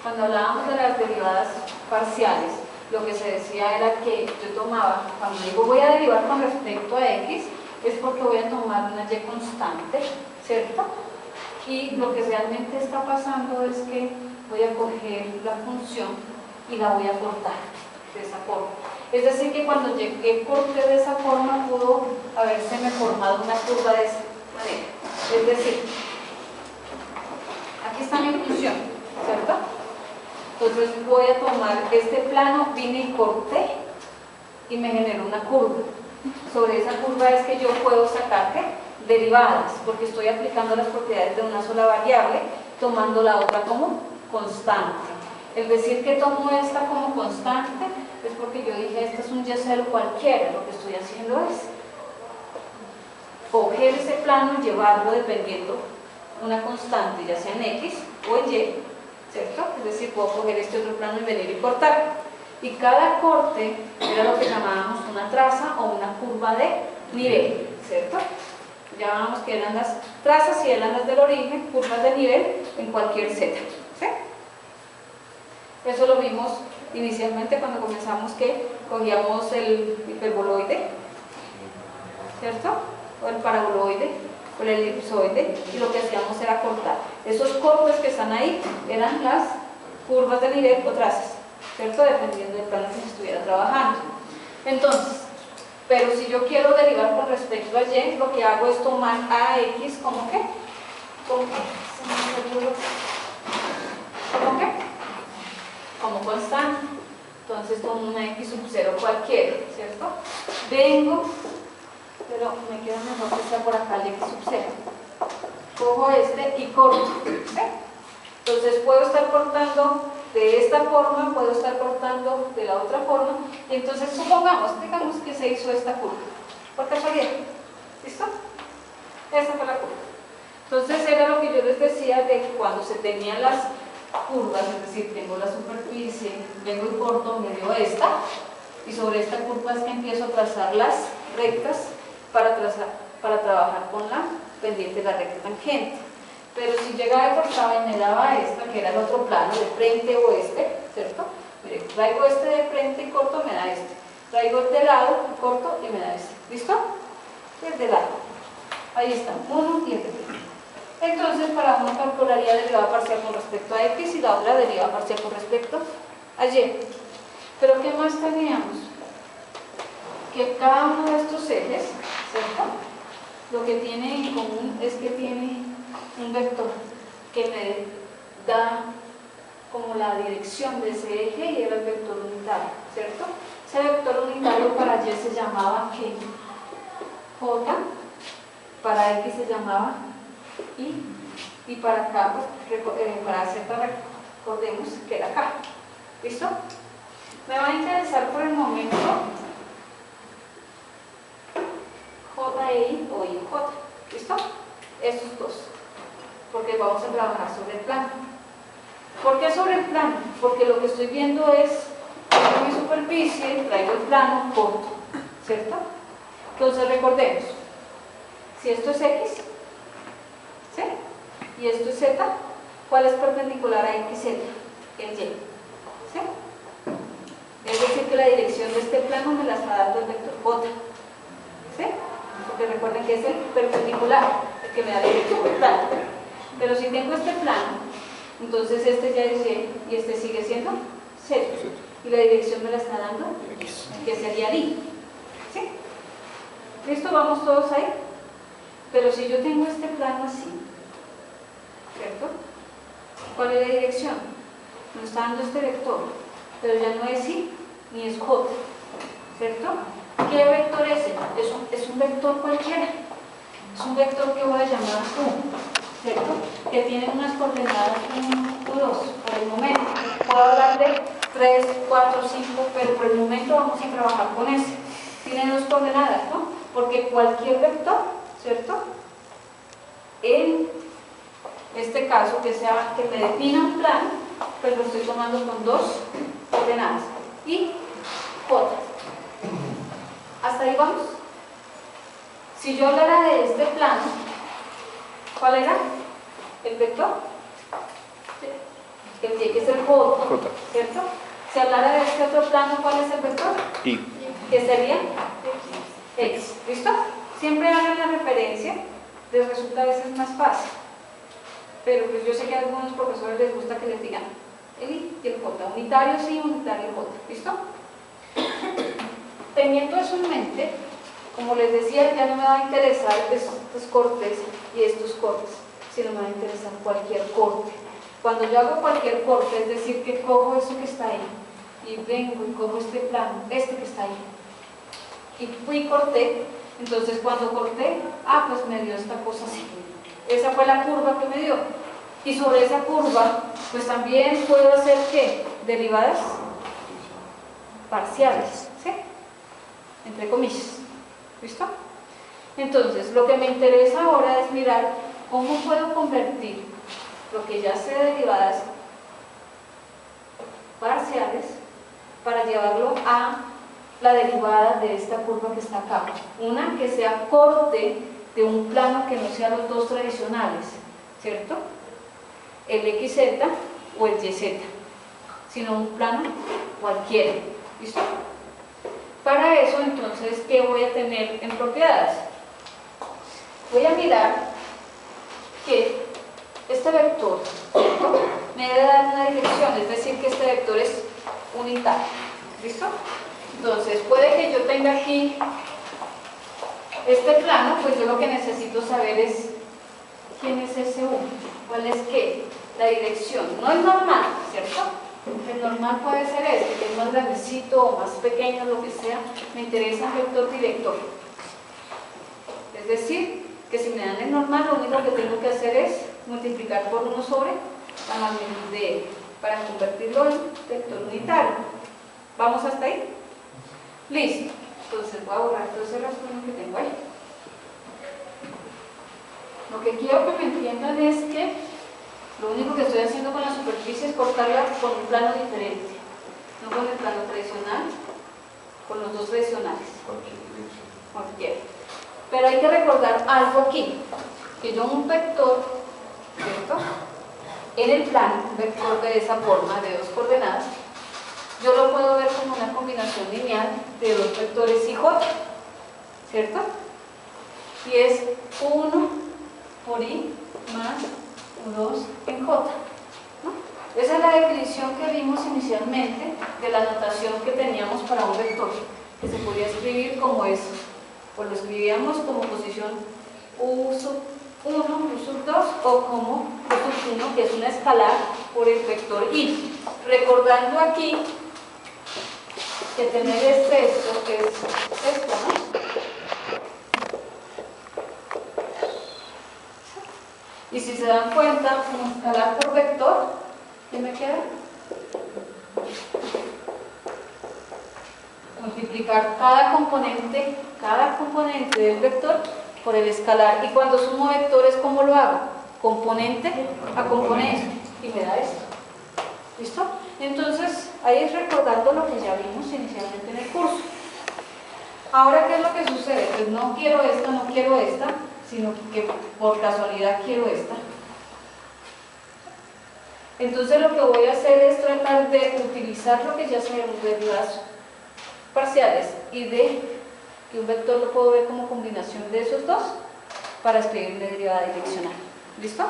Cuando hablábamos de las derivadas parciales, lo que se decía era que yo tomaba, cuando digo voy a derivar con respecto a x, es porque voy a tomar una y constante, ¿cierto? Y lo que realmente está pasando es que voy a coger la función y la voy a cortar de esa forma. Es decir, que cuando llegué corté de esa forma, pudo haberse formado una curva de esa manera. Es decir, aquí está mi función, ¿cierto? Entonces voy a tomar este plano, vine y corté y me generó una curva. Sobre esa curva es que yo puedo sacarle derivadas, porque estoy aplicando las propiedades de una sola variable, tomando la otra como constante. El decir que tomo esta como constante es porque yo dije, esta es un y0 cualquiera, lo que estoy haciendo es coger ese plano y llevarlo dependiendo una constante, ya sea en x o en y, ¿cierto? Es decir, puedo coger este otro plano y venir y cortar. Y cada corte era lo que llamábamos una traza o una curva de nivel, ¿cierto? Llamábamos que eran las trazas y eran las del origen, curvas de nivel en cualquier z, ¿sí? Eso lo vimos inicialmente cuando comenzamos, que cogíamos el hiperboloide, ¿cierto? O el paraboloide, o el elipsoide, y lo que hacíamos era cortar. Esos cortes que están ahí eran las curvas de nivel o trazas, ¿cierto? Dependiendo del plano que se estuviera trabajando. Entonces, pero si yo quiero derivar con respecto a y, lo que hago es tomar a x como qué? ¿Cómo qué? Como constante. Entonces tomo una x sub 0 cualquiera, ¿cierto? Vengo, pero me queda mejor que sea por acá el x sub 0. Cojo este y corto, ¿sí? Entonces puedo estar cortando de esta forma, puedo estar cortando de la otra forma, y entonces supongamos, digamos que se hizo esta curva, por casualidad, ¿listo? Esta fue la curva. Entonces era lo que yo les decía de que cuando se tenían las curvas, es decir, tengo la superficie, vengo y corto medio esta, y sobre esta curva es que empiezo a trazar las rectas para trabajar con la pendiente de la recta tangente. Pero si llegaba y cortaba y me daba esta, que era el otro plano, de frente o este, ¿cierto? Mire, traigo este de frente y corto, me da este. Traigo el de lado y corto y me da este. ¿Listo? El de lado. Ahí está, uno y el de frente. Entonces, para uno calcularía derivada parcial con respecto a x y la otra derivada parcial con respecto a y. Pero ¿qué más teníamos? Que cada uno de estos ejes, ¿cierto? Lo que tiene en común es que tiene un vector que me da como la dirección de ese eje y era el vector unitario, ¿cierto? Ese vector unitario para y se llamaba ¿qué? J, para x se llamaba I, y para acá, pues, para z recordemos que era K. ¿Listo? Me va a interesar por el momento J e I o I o J. ¿Listo? Esos dos, porque vamos a trabajar sobre el plano. ¿Por qué sobre el plano? Porque lo que estoy viendo es que mi superficie, traigo el plano corto, ¿cierto? Entonces recordemos, si esto es x, ¿sí? Y esto es z, ¿cuál es perpendicular a x, z? El y, ¿sí? Es decir, que la dirección de este plano me la está dando el vector j, ¿sí? Porque recuerden que es el perpendicular el que me da la dirección del plano. Pero si tengo este plano, entonces este ya es y y este sigue siendo z. Y la dirección me la está dando x, que sería i. ¿Sí? ¿Listo? ¿Vamos todos ahí? Pero si yo tengo este plano así, ¿cierto? ¿Cuál es la dirección? Me está dando este vector, pero ya no es i ni es j, ¿cierto? ¿Qué vector es ese? Es un vector cualquiera. Es un vector que voy a llamar u, ¿cierto? Que tiene unas coordenadas 1, 2, por el momento. Puedo hablar de 3, 4, 5, pero por el momento vamos a trabajar con ese. Tiene dos coordenadas, ¿no? Porque cualquier vector, ¿cierto? En este caso, que me defina un plano, pues lo estoy tomando con dos coordenadas. Y j. ¿Hasta ahí vamos? Si yo hablara de este plano, ¿cuál era? ¿El vector? que el pie que es el J, J. ¿cierto? Si hablara de este otro plano, ¿cuál es el vector? Y. ¿Qué sería? X. ¿Listo? Siempre hagan la referencia, les resulta a veces más fácil. Pero pues yo sé que a algunos profesores les gusta que les digan el I y el J, unitario sí, unitario J. ¿Listo? Teniendo eso en mente, como les decía, ya no me va a interesar estos cortes y estos cortes, sino me va a interesar cualquier corte. Cuando yo hago cualquier corte, es decir, que cojo eso que está ahí y vengo y cojo este plano, este que está ahí, y fui y corté. Entonces cuando corté, pues me dio esta cosa así. Esa fue la curva que me dio. Y sobre esa curva, pues también puedo hacer, ¿qué? Derivadas parciales, ¿sí? Entre comillas. ¿Listo? Entonces, lo que me interesa ahora es mirar cómo puedo convertir lo que ya sé de derivadas parciales para llevarlo a la derivada de esta curva que está acá. Una que sea corte de un plano que no sea los dos tradicionales, ¿cierto? El XZ o el YZ, sino un plano cualquiera. ¿Listo? Para eso, entonces, ¿qué voy a tener en propiedades? Voy a mirar que este vector, ¿cierto?, me debe dar una dirección, es decir, que este vector es unitario. ¿Listo? Entonces, puede que yo tenga aquí este plano, pues yo lo que necesito saber es quién es ese 1, cuál es qué, la dirección. No es normal, ¿cierto? El normal puede ser este, que es más grandecito o más pequeño, lo que sea. Me interesa un vector director. Es decir, que si me dan el normal, lo único que tengo que hacer es multiplicar por 1 sobre la magnitud de él, para convertirlo en vector unitario. ¿Vamos hasta ahí? Listo. Entonces voy a borrar todo ese rasguño que tengo ahí. Lo que quiero que me entiendan es que lo único que estoy haciendo con la superficie es cortarla con un plano diferente, no con el plano tradicional, con los dos tradicionales. Cualquiera. Pero hay que recordar algo aquí, que yo un vector, ¿cierto?, en el plano, un vector de esa forma, de dos coordenadas, yo lo puedo ver como una combinación lineal de dos vectores y J, ¿cierto? Y es 1 por I más 2 en J, ¿no? Esa es la definición que vimos inicialmente de la notación que teníamos para un vector, que se podía escribir como eso, o lo escribíamos como posición U sub 1, U sub 2, o como U sub 1, que es una escalar por el vector I. Recordando aquí que tener esto, que es esto, ¿no? Y si se dan cuenta, como escalar por vector, ¿qué me queda? Multiplicar cada componente del vector por el escalar. Y cuando sumo vectores, ¿cómo lo hago? Componente a componente. Y me da esto. ¿Listo? Entonces, ahí es recordando lo que ya vimos inicialmente en el curso. Ahora, ¿qué es lo que sucede? Pues no quiero esta, sino que por casualidad quiero esta. Entonces lo que voy a hacer es tratar de utilizar lo que ya sabemos de derivadas parciales y de que un vector lo puedo ver como combinación de esos dos para escribir una derivada direccional. ¿Listo?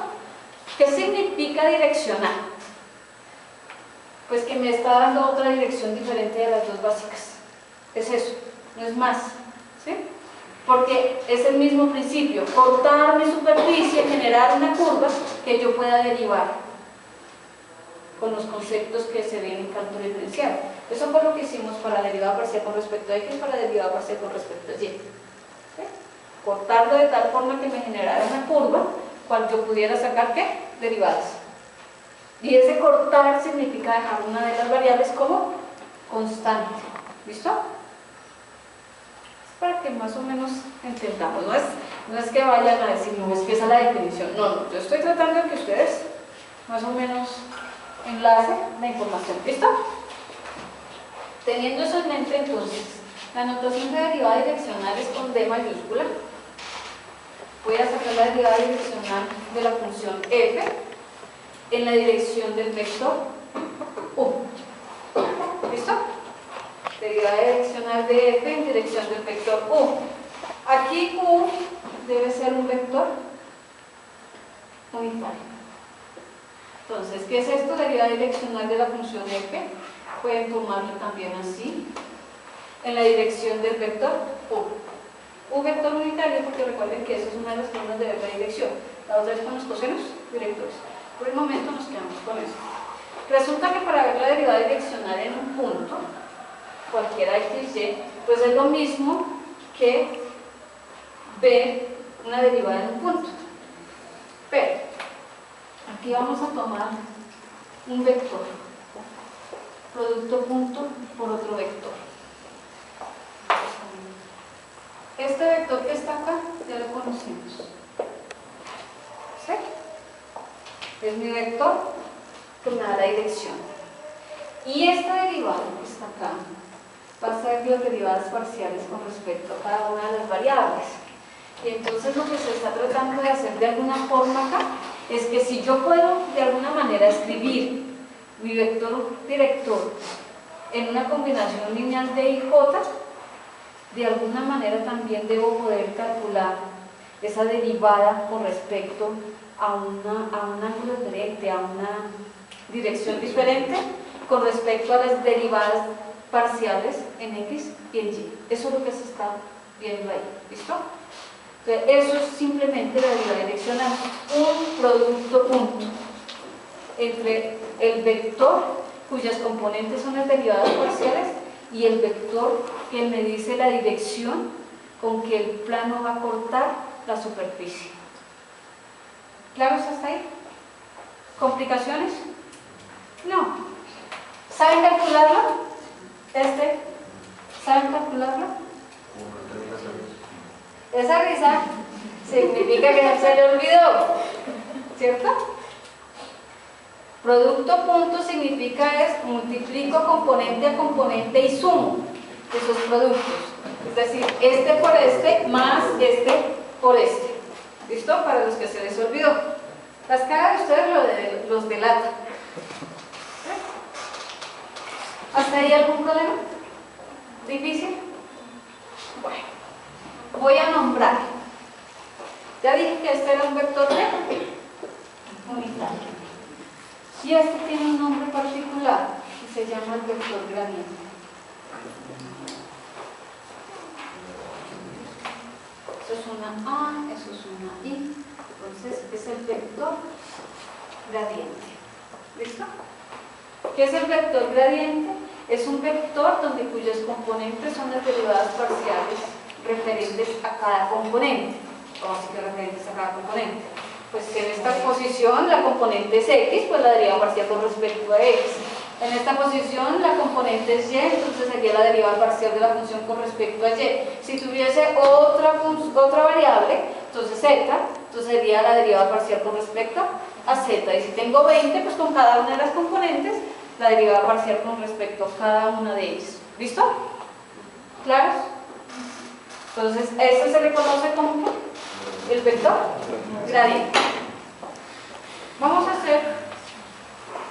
¿Qué significa direccional? Pues que me está dando otra dirección diferente de las dos básicas. Es eso, no es más. ¿Sí? Porque es el mismo principio, cortar mi superficie, generar una curva que yo pueda derivar con los conceptos que se ven en cálculo diferencial. Eso fue lo que hicimos para la derivada parcial con respecto a X, para la derivada parcial con respecto a Y. ¿Sí? Cortarlo de tal forma que me generara una curva, cual yo pudiera sacar, ¿qué? Derivadas. Y ese cortar significa dejar una de las variables como constante. ¿Listo? Para que más o menos entendamos, no es que vayan a decir, no, es que esa es la definición, no, yo estoy tratando de que ustedes más o menos enlacen la información. ¿Listo? Teniendo eso en mente, entonces, la notación de derivada direccional es con D mayúscula. Voy a sacar la derivada direccional de la función f en la dirección del vector direccional de f en dirección del vector u. Aquí u debe ser un vector unitario. Entonces, ¿qué es esto? Derivada direccional de la función f. Pueden tomarlo también así, en la dirección del vector u. U vector unitario, porque recuerden que esa es una de las formas de ver la dirección. La otra es con los cosenos directores. Por el momento nos quedamos con eso. Resulta que para ver la derivada direccional en un punto, cualquiera x, y, pues es lo mismo que ver una derivada en un punto. Pero, aquí vamos a tomar un vector, producto punto por otro vector. Este vector que está acá, ya lo conocemos. ¿Sí? Es mi vector que me da la dirección. Y esta derivada que está acá va a ser las derivadas parciales con respecto a cada una de las variables. Y entonces lo que se está tratando de hacer de alguna forma acá es que si yo puedo de alguna manera escribir mi vector director en una combinación lineal de y j, de alguna manera también debo poder calcular esa derivada con respecto a un ángulo diferente, a una dirección diferente con respecto a las derivadas parciales en x y en y. Eso es lo que se está viendo ahí. ¿Listo? Entonces, eso es simplemente la derivada direccional, un producto punto entre el vector cuyas componentes son las derivadas parciales y el vector que me dice la dirección con que el plano va a cortar la superficie. ¿Claros hasta ahí? ¿Complicaciones? No. ¿Saben calcularlo? ¿Saben calcularlo? Esa risa significa que se le olvidó, ¿cierto? Producto punto significa es multiplico componente a componente y sumo esos productos. Es decir, este por este más este por este. ¿Listo? Para los que se les olvidó. Las caras de ustedes los delatan. ¿Hasta ahí algún problema? ¿Difícil? Bueno, voy a nombrar. Ya dije que este era un vector unitario. Y este tiene un nombre particular que se llama el vector gradiente. Eso es una A, eso es una I. Entonces es el vector gradiente. ¿Listo? ¿Qué es el vector gradiente? Es un vector cuyas componentes son las derivadas parciales referentes a cada componente. ¿Cómo así que referentes a cada componente? Pues que en esta posición la componente es x, pues la derivada parcial con respecto a x. En esta posición la componente es y, entonces sería la derivada parcial de la función con respecto a y. Si tuviese otra variable, entonces z, entonces sería la derivada parcial con respecto a z. Y si tengo 20, pues con cada una de las componentes, la derivada parcial con respecto a cada una de ellas. ¿Listo? ¿Claros? Entonces, esto se le conoce como el vector gradiente. Vamos a hacer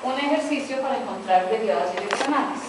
un ejercicio para encontrar derivadas direccionales.